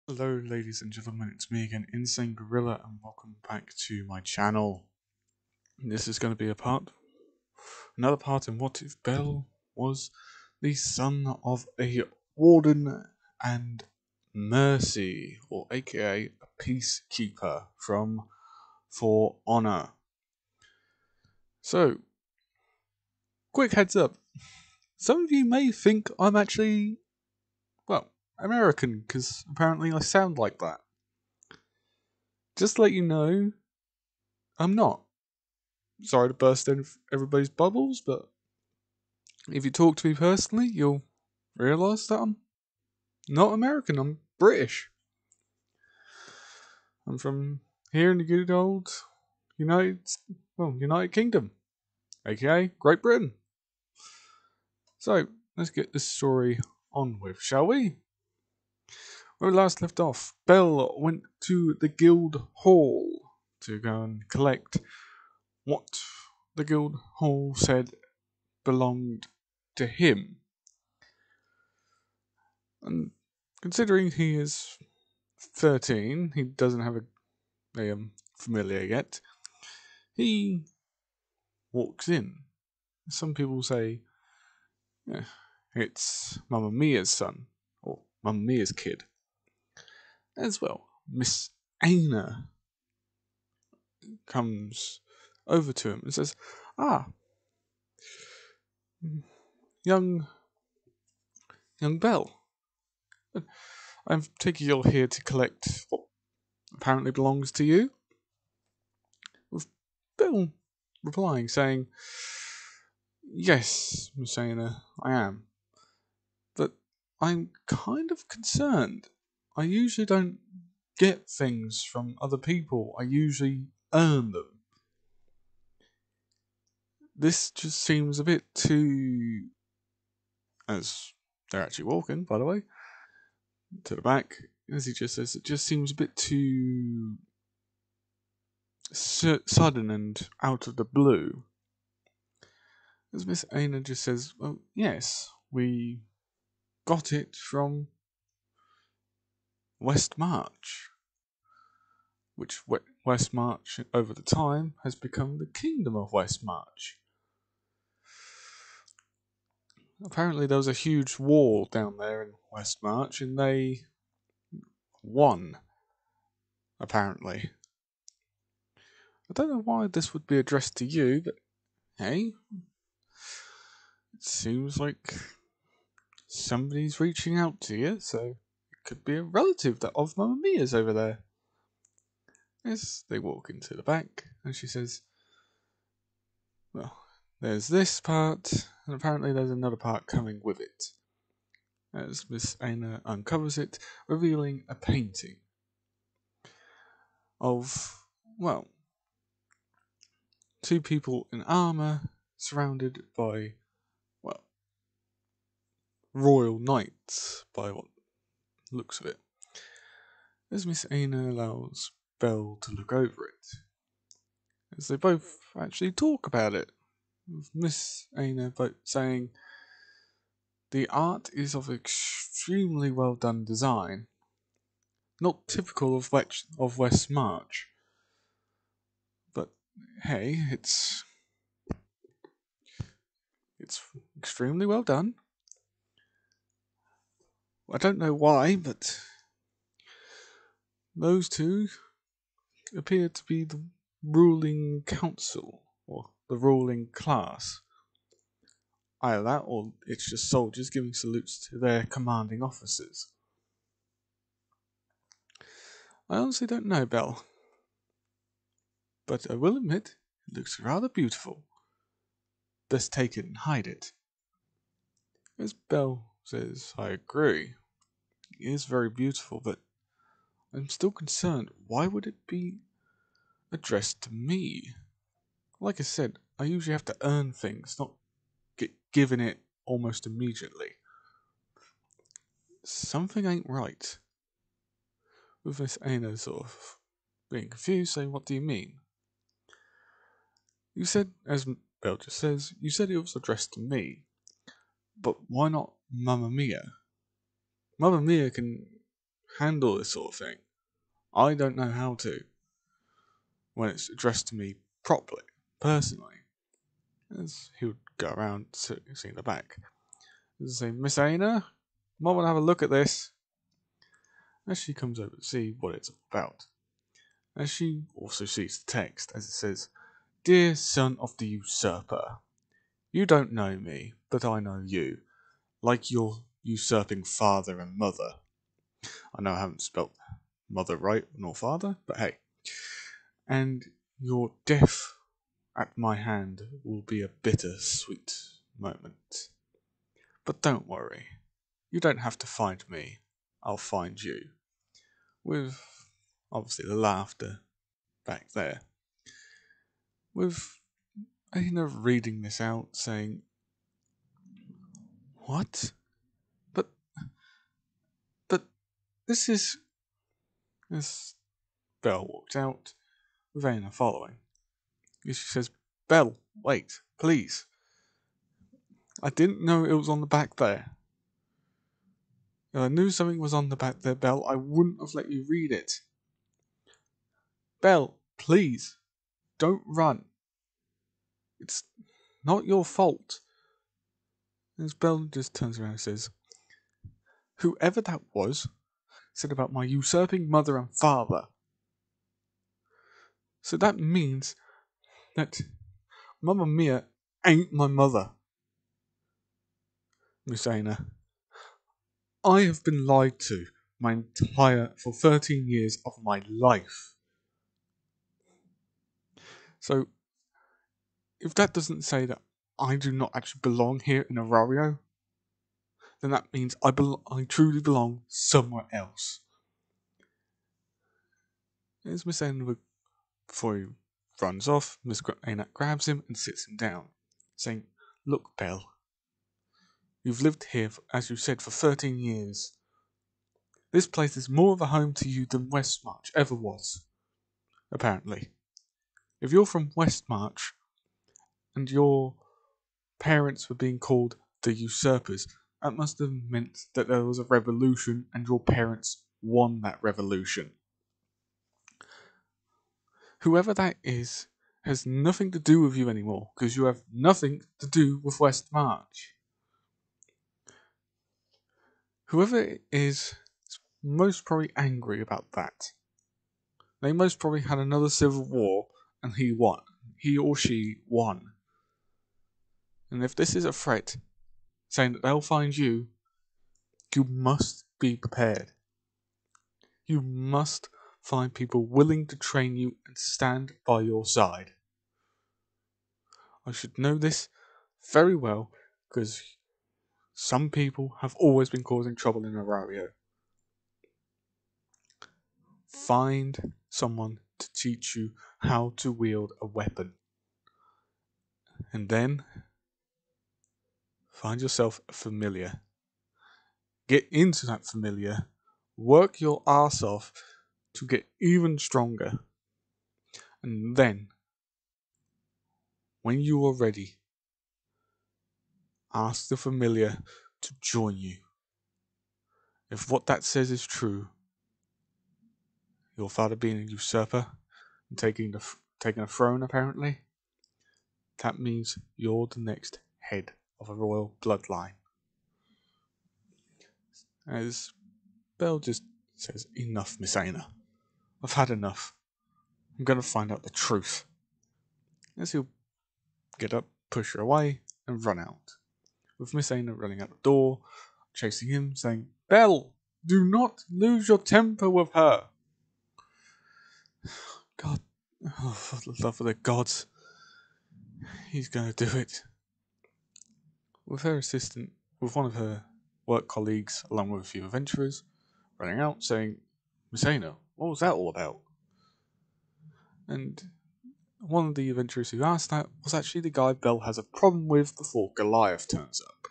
Hello ladies and gentlemen, it's me again, Insane Gorilla, and welcome back to my channel. This is going to be another part in What If Bell was the son of a warden and mercy, or aka a peacekeeper from For Honor. So, quick heads up, some of you may think I'm actually, American, because apparently I sound like that. Just to let you know, I'm not. Sorry to burst in everybody's bubbles, but if you talk to me personally, you'll realise that I'm not American, I'm British. I'm from here in the good old United Kingdom, aka Great Britain. So, let's get this story on with, shall we? Where we last left off, Bell went to the guild hall to go and collect what the guild hall said belonged to him. And considering he is 13, he doesn't have a familiar yet. He walks in. Some people say it's Mamma Mia's son, or Mamma Mia's kid. As well, Miss Aina comes over to him and says, "Ah, young Bell, I'm taking you're here to collect what apparently belongs to you." With Bell replying, saying, "Yes, Miss Aina, I am. But I'm kind of concerned. I usually don't get things from other people. I usually earn them. This just seems a bit too..." As they're actually walking, by the way, to the back, as he just says, it just seems a bit too sudden and out of the blue. As Miss Aina just says, "Well, yes, we got it from West March, which West March over the time has become the Kingdom of West March. Apparently there was a huge war down there in West March and they won, apparently. I don't know why this would be addressed to you, but hey, it seems like somebody's reaching out to you, so it could be a relative of Mamma Mia's over there." As they walk into the back, and she says, "Well, there's this part, and apparently there's another part coming with it." As Miss Aina uncovers it, revealing a painting of, well, two people in armour surrounded by, well, royal knights, by what looks of it. As Miss Aina allows Belle to look over it, as they both actually talk about it, with Miss Aina saying, "The art is of extremely well done design, not typical of West March. But hey, it's extremely well done. I don't know why, but those two appear to be the ruling council, or the ruling class. Either that, or it's just soldiers giving salutes to their commanding officers. I honestly don't know, Belle. But I will admit, it looks rather beautiful. Best take it and hide it." As Belle says, "I agree. It is very beautiful, but I'm still concerned. Why would it be addressed to me? Like I said, I usually have to earn things, not get given it almost immediately. Something ain't right." With Miss Aina sort of being confused, saying, "What do you mean?" "You said," as Belle just says, "you said it was addressed to me. But why not Mamma Mia? Mamma Mia can handle this sort of thing. I don't know how to when it's addressed to me properly, personally. As he would go around seeing the back. And say, Miss Aina, might want to have a look at this. As she comes over to see what it's all about. As she also sees the text, as it says, Dear son of the usurper, you don't know me, but I know you, like your usurping father and mother. I know I haven't spelt mother right, nor father, but hey. And your death at my hand will be a bitter-sweet moment. But don't worry, you don't have to find me, I'll find you. With, obviously, the laughter back there. With Aina reading this out, saying, What? But this is... As Belle walked out, with Aina following. She says, Belle, wait, please. I didn't know it was on the back there. If I knew something was on the back there, Belle, I wouldn't have let you read it. Belle, please, don't run. It's not your fault. As Belle just turns around and says, Whoever that was said about my usurping mother and father. So that means that Mamma Mia ain't my mother. Miss Aina, I have been lied to for 13 years of my life. So, if that doesn't say that I do not actually belong here in Arario, then that means I truly belong somewhere else. As Miss Aina, before he runs off, Miss Aina grabs him and sits him down, saying, Look, Belle, you've lived here, as you said, for 13 years. This place is more of a home to you than Westmarch ever was, apparently. If you're from Westmarch, and your parents were being called the usurpers, that must have meant that there was a revolution and your parents won that revolution. Whoever that is has nothing to do with you anymore, because you have nothing to do with Westmarch. Whoever it is most probably angry about that. They most probably had another civil war and he won. He or she won. And if this is a threat, saying that they'll find you, you must be prepared. You must find people willing to train you and stand by your side. I should know this very well, because some people have always been causing trouble in Arario. Find someone to teach you how to wield a weapon. And then find yourself a familiar. Get into that familiar. Work your ass off to get even stronger. And then, when you are ready, ask the familiar to join you. If what that says is true, your father being a usurper and taking a throne apparently, that means you're the next head of a royal bloodline. As Belle just says, Enough, Miss Aina. I've had enough. I'm going to find out the truth. As he'll get up, push her away, and run out. With Miss Aina running out the door, chasing him, saying, Belle, do not lose your temper with her. God, oh, for the love of the gods, he's going to do it. With her assistant, with one of her work colleagues, along with a few adventurers, running out, saying, Miss Aina, what was that all about? And one of the adventurers who asked that was actually the guy Belle has a problem with before Goliath turns up.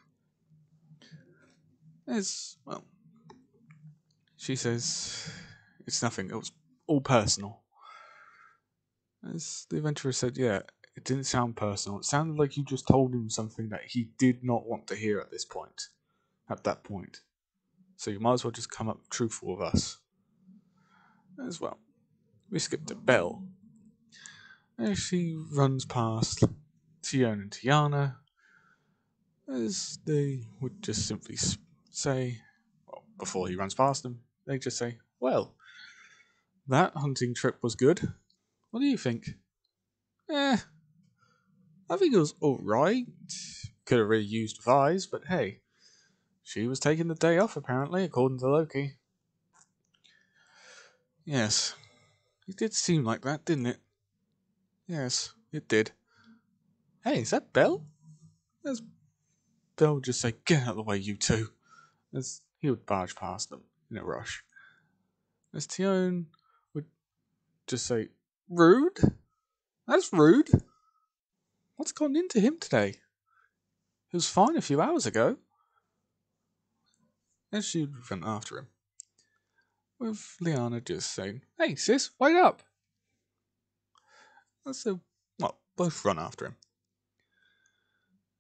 She says, it's nothing, it was all personal. As the adventurer said, yeah, it didn't sound personal. It sounded like you just told him something that he did not want to hear at that point. so you might as well just come up truthful with us. As well, we skip to Belle. As she runs past Tion and Tiana, as they would just simply say, well, before he runs past them, they just say, well, that hunting trip was good. What do you think? I think it was alright. Could have really used Vise, but hey, she was taking the day off apparently, according to Loki. Yes, it did seem like that, didn't it? Yes, it did. Hey, is that Belle? As Belle would just say, get out of the way, you two. As he would barge past them in a rush. As Tion would just say, rude? That's rude. What's gone into him today? He was fine a few hours ago. As she would run after him. With Liana just saying, hey sis, wait up. As they, well, both run after him.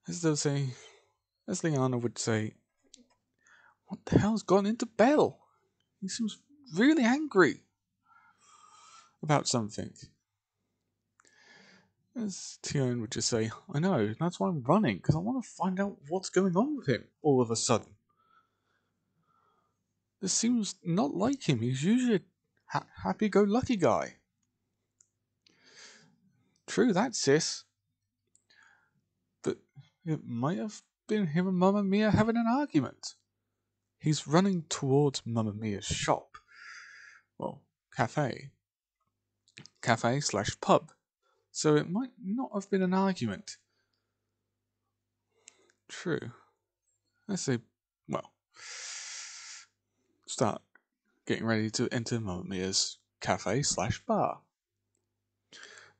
As they'll say, as Liana would say, what the hell's gone into Belle? He seems really angry about something. As Tion would just say, I know, that's why I'm running, because I want to find out what's going on with him all of a sudden. This seems not like him. He's usually a happy-go-lucky guy. True that, sis. But it might have been him and Mamma Mia having an argument. He's running towards Mamma Mia's shop. Well, cafe. Cafe/pub. So it might not have been an argument. True. Let's say, well, start getting ready to enter Mamma Mia's cafe/bar.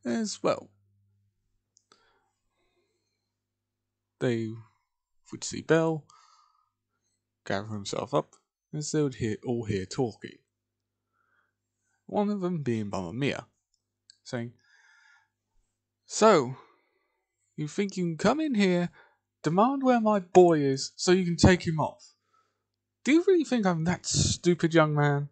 As well, they would see Belle gather himself up as they would all hear talking. One of them being Mamma Mia, saying, so, you think you can come in here, demand where my boy is so you can take him off? Do you really think I'm that stupid, young man?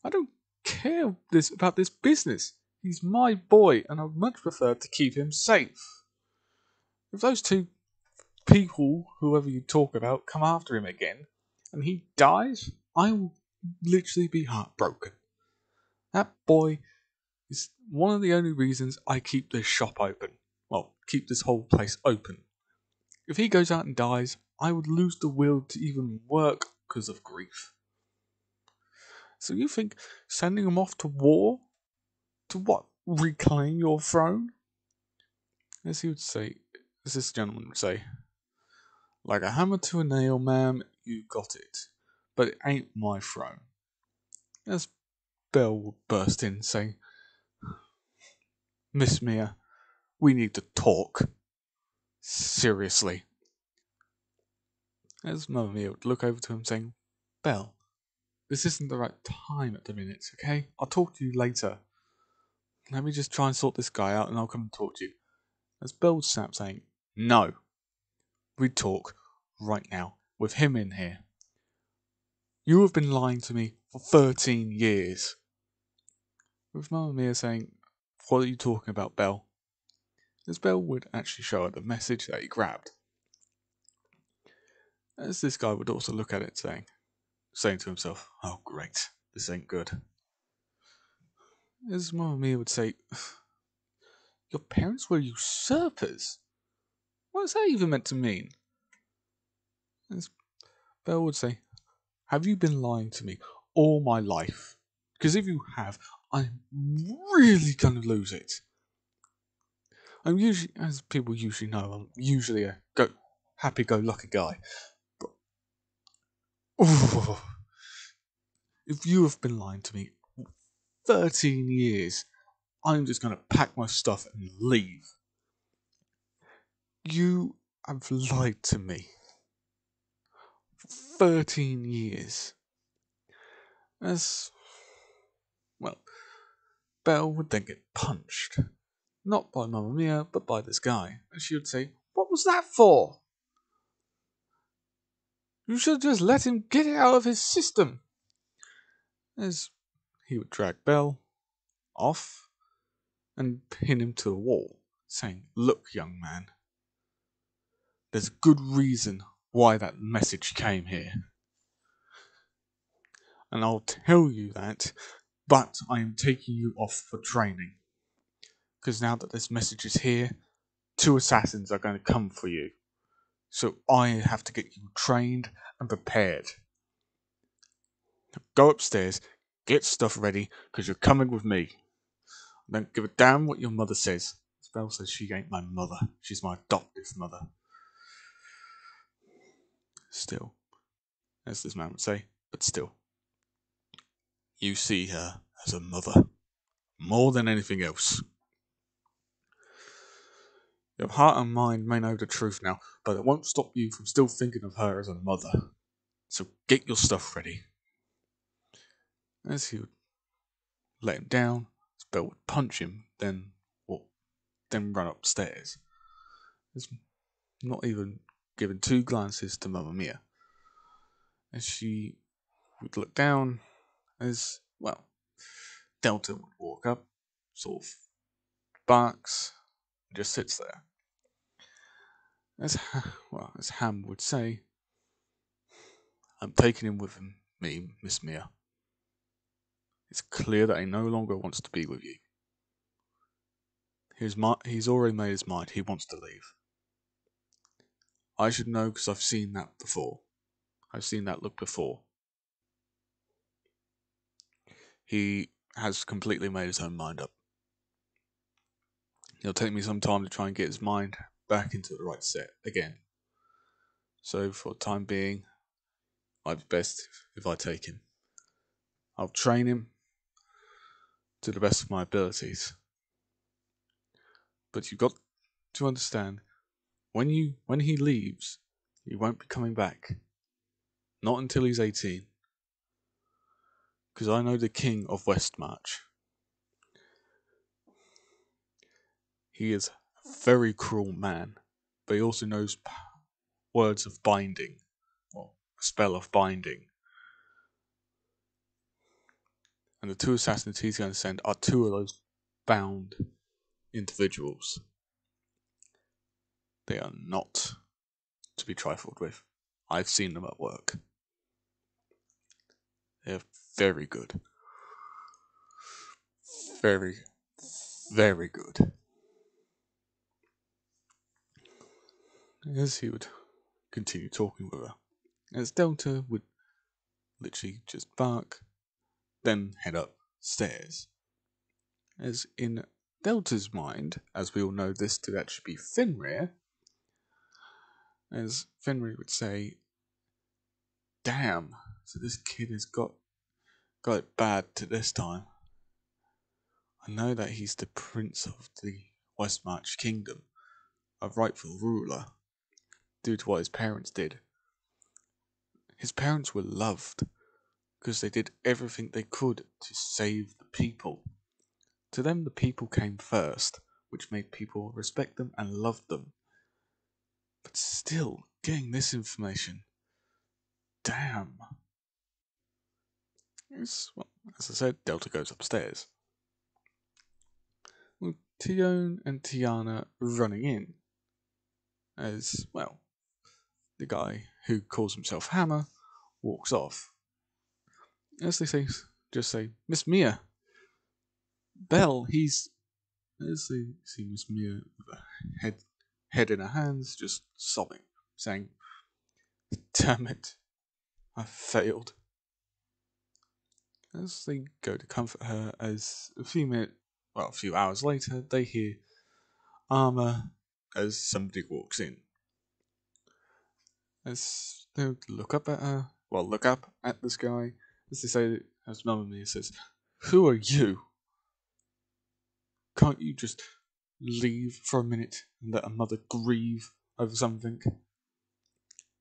I don't care about this business. He's my boy, and I'd much prefer to keep him safe. If those two people, whoever you talk about, come after him again, and he dies, I will literally be heartbroken. That boy is one of the only reasons I keep this shop open. Well, keep this whole place open. If he goes out and dies, I would lose the will to even work because of grief. So you think sending him off to war? To what? Reclaim your throne? As he would say, as this gentleman would say, like a hammer to a nail, ma'am, you got it. But it ain't my throne. As Belle would burst in, saying, Miss Mia, we need to talk. Seriously. As Mamma Mia would look over to him, saying, Belle, this isn't the right time at the minute, okay? I'll talk to you later. Let me just try and sort this guy out and I'll come and talk to you. As Belle would snap, saying, no. We'd talk right now, with him in here. You have been lying to me for 13 years. With Mamma Mia saying, what are you talking about, Belle? As Belle would actually show her the message that he grabbed. As this guy would also look at it, saying to himself, oh great, this ain't good. As Mamma Mia would say, your parents were usurpers? What is that even meant to mean? As Belle would say, have you been lying to me all my life? Because if you have, I'm really going to lose it. I'm usually, as people usually know, I'm usually a happy-go-lucky guy. But if you have been lying to me 13 years, I'm just going to pack my stuff and leave. You have lied to me for 13 years. As, well, Belle would then get punched. Not by Mamma Mia, but by this guy. And she would say, what was that for? You should just let him get it out of his system. As he would drag Belle off and pin him to the wall, saying, "Look, young man, there's a good reason why that message came here. And I'll tell you that, but I am taking you off for training. Because now that this message is here, 2 assassins are going to come for you. So I have to get you trained and prepared. Go upstairs, get stuff ready, because you're coming with me. I don't give a damn what your mother says." Belle says she ain't my mother. She's my adoptive mother. Still, as this man would say, but still, you see her as a mother. More than anything else. Your heart and mind may know the truth now, but it won't stop you from still thinking of her as a mother. So get your stuff ready. As he would let him down, Belle would punch him, then run upstairs. He's not even giving 2 glances to Mamma Mia. As she would look down, as, well, Delta would walk up, sort of barks, and just sits there. As Ham would say, "I'm taking him with me, Miss Mia. It's clear that he no longer wants to be with you. He's already made his mind. He wants to leave. I should know because I've seen that before. I've seen that look before. He has completely made his own mind up. It'll take me some time to try and get his mind back into the right set again. So for the time being, I'd be best if I take him. I'll train him to the best of my abilities. But you've got to understand, when he leaves, he won't be coming back. Not until he's 18. Because I know the king of Westmarch. He is a very cruel man, but he also knows words of binding, or a spell of binding. And the 2 assassins he's going to send are 2 of those bound individuals. They are not to be trifled with. I've seen them at work. They're very good. Very, very good. As he would continue talking with her, as Delta would literally just bark, then head upstairs. As in Delta's mind, as we all know this to actually be Fenrir, as Fenrir would say, "Damn, so this kid has got it bad to this time. I know that he's the prince of the Westmarch kingdom, a rightful ruler, due to what his parents did. His parents were loved, because they did everything they could to save the people. To them, the people came first, which made people respect them and love them. But still, getting this information, damn." Well, as I said, Delta goes upstairs. With Tione and Tiana running in, as, well, the guy who calls himself Hammer walks off. As they just say, "Miss Mia, Belle, he's..." As they see Miss Mia with her head in her hands, just sobbing, saying, "Damn it, I failed." As they go to comfort her, as a few hours later, they hear armor as somebody walks in. As they look up at this guy, as they say, as Mamma Mia says, "Who are you? Can't you just leave for a minute and let a mother grieve over something?"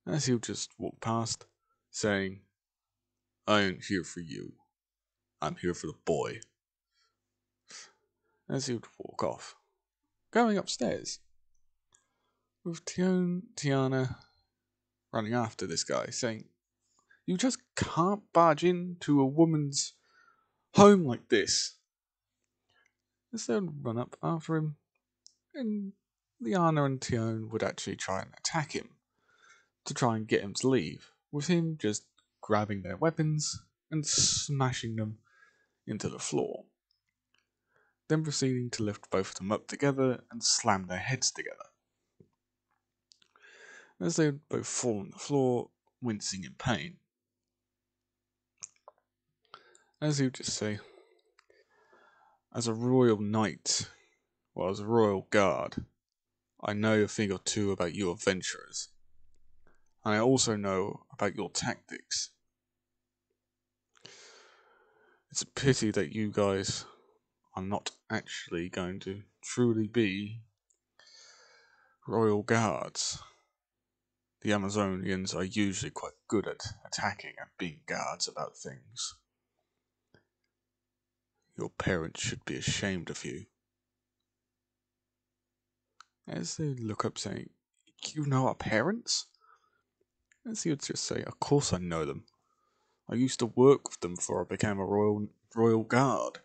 As he'll just walk past, saying, "I ain't here for you. I'm here for the boy." As he would walk off, going upstairs with Tiana running after this guy, saying, "You just can't barge into a woman's home like this." As they would run up after him, and Liana and Tion would actually try and attack him to try and get him to leave, with him just grabbing their weapons and smashing them into the floor, then proceeding to lift both of them up together and slam their heads together. As they would both fall on the floor, wincing in pain. As he would just say, "As a royal knight, or as a royal guard, I know a thing or two about you adventurers, and I also know about your tactics. It's a pity that you guys are not actually going to truly be royal guards. The Amazonians are usually quite good at attacking and being guards about things. Your parents should be ashamed of you." As they look up, saying, "You know our parents?" As he would just say, "Of course I know them. I used to work with them before I became a royal guard,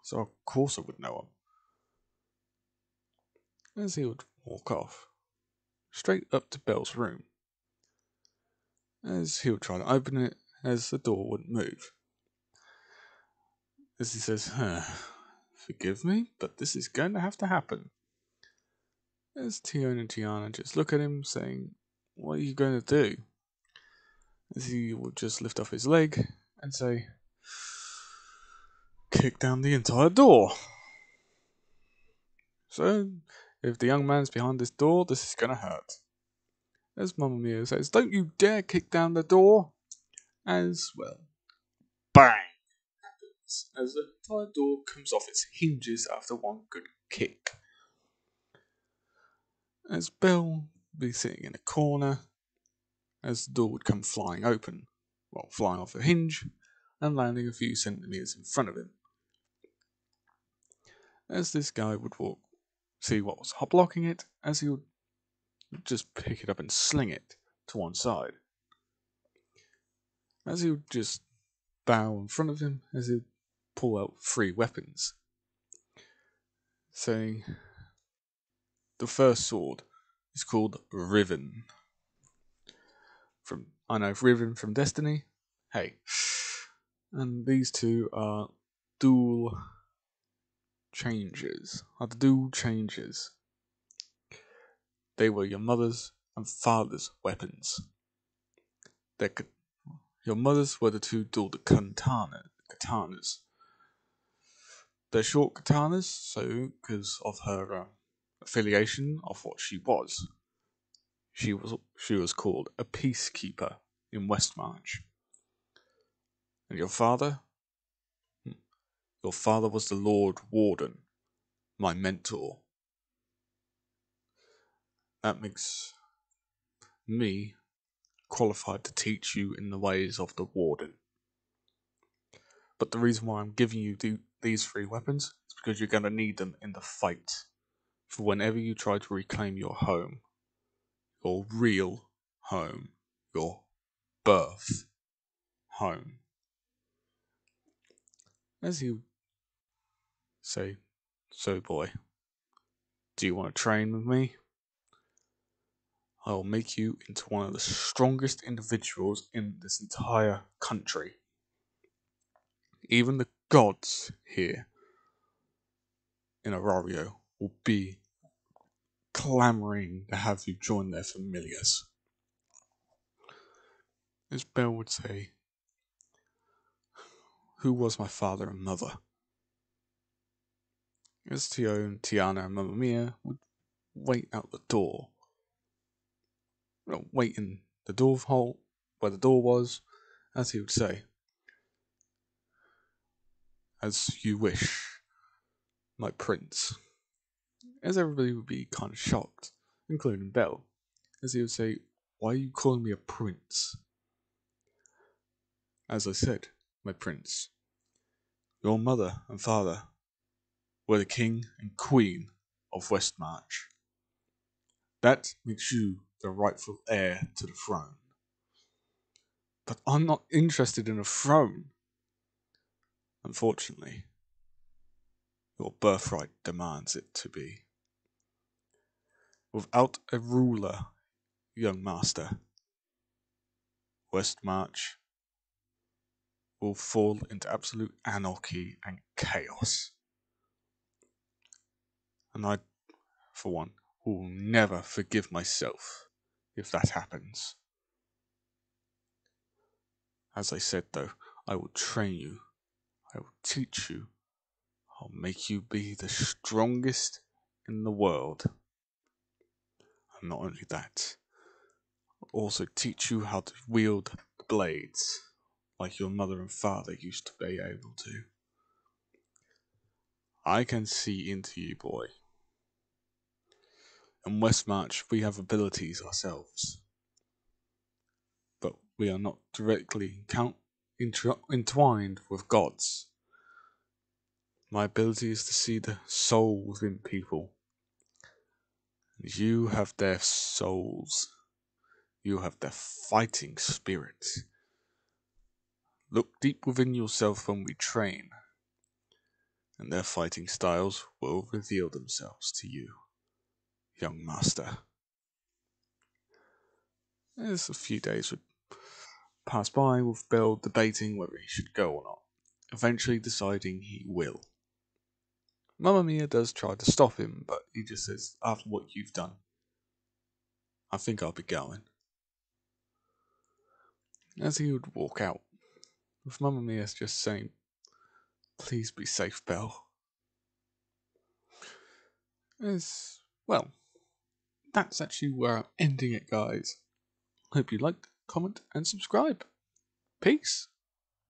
so of course I would know them." As he would walk off, straight up to Belle's room. As he would try to open it, as the door wouldn't move. As he says, "Forgive me, but this is going to have to happen." As Tion and Gianna just look at him, saying, "What are you going to do?" As he would just lift off his leg and say, "Kick down the entire door." So, if the young man's behind this door, this is going to hurt. As Mamma Mia says, "Don't you dare kick down the door." As well, bang! As the entire door comes off its hinges after one good kick. As Belle would be sitting in a corner, as the door would come flying open, well, flying off a hinge, and landing a few centimetres in front of him. As this guy would walk, see what was blocking it, as he would just pick it up and sling it to one side. As he would just bow in front of him, as he would pull out 3 weapons, saying, "The first sword is called Riven. I know Riven from Destiny. Hey. And these 2 are dual changes. They were your mother's and father's weapons. Your mother's were the 2 dual katanas. They're short katanas, so because of her affiliation of what she was called a peacekeeper in Westmarch. And your father? Your father was the Lord Warden, my mentor. That makes me qualified to teach you in the ways of the Warden. But the reason why I'm giving you these 3 weapons is because you're going to need them in the fight for whenever you try to reclaim your home, your real home, your birth home." As you say, "So boy, do you want to train with me? I'll make you into one of the strongest individuals in this entire country. Even the gods here in Arario will be clamoring to have you join their familiars." As Belle would say, "Who was my father and mother?" As Tio, Tiana, and Mamma Mia would wait out the door. Wait in the door hole where the door was, as he would say, "As you wish, my prince." As everybody would be kind of shocked, including Belle, as he would say, "Why are you calling me a prince?" As I said, "My prince, your mother and father were the king and queen of Westmarch. That makes you the rightful heir to the throne. But I'm not interested in a throne. Unfortunately, your birthright demands it to be. Without a ruler, young master, Westmarch will fall into absolute anarchy and chaos. And I, for one, will never forgive myself if that happens. As I said though, I will train you, I will teach you, I'll make you be the strongest in the world. And not only that, I'll also teach you how to wield the blades, like your mother and father used to be able to. I can see into you, boy. In Westmarch, we have abilities ourselves, but we are not directly entwined with gods. My ability is to see the soul within people. You have their souls. You have their fighting spirit. Look deep within yourself when we train, and their fighting styles will reveal themselves to you, young master. As a few days would pass by with Bill debating whether he should go or not, eventually deciding he will. Mamma Mia does try to stop him, but he just says, after what you've done, I think I'll be going. As he would walk out, with Mamma Mia just saying, please be safe, Belle. Well, that's actually where I'm ending it, guys. Hope you liked, comment, and subscribe. Peace.